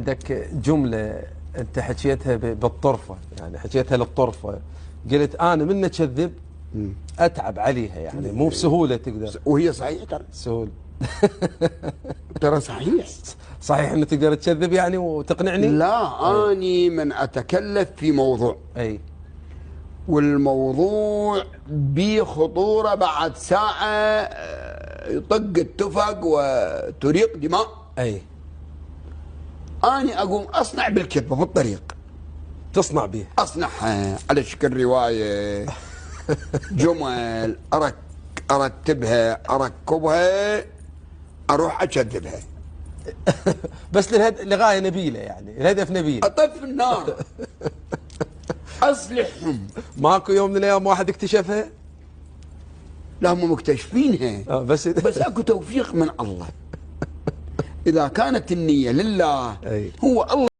عندك جملة أنت حكيتها بالطرفة، يعني حكيتها للطرفة، قلت أنا من أكذب أتعب عليها، يعني مو بسهولة تقدر. وهي صحيحة ترى. سهول. ترى صحيح. صحيح أنه تقدر تكذب يعني وتقنعني؟ لا، أني من أتكلف في موضوع أي والموضوع بخطورة بعد ساعة يطق التفق وتريق دماء، أي أني أقوم أصنع بالكذبة في الطريق، تصنع به، أصنعها على شكل رواية، جمل أرتبها أركبها، أروح أكذبها. بس لغاية نبيلة، يعني الهدف نبيل. أطفي النار، أصلحهم. ماكو يوم من الأيام واحد اكتشفها؟ لا، هم مكتشفينها، بس أكو توفيق من الله. إذا كانت النية لله أي. هو الله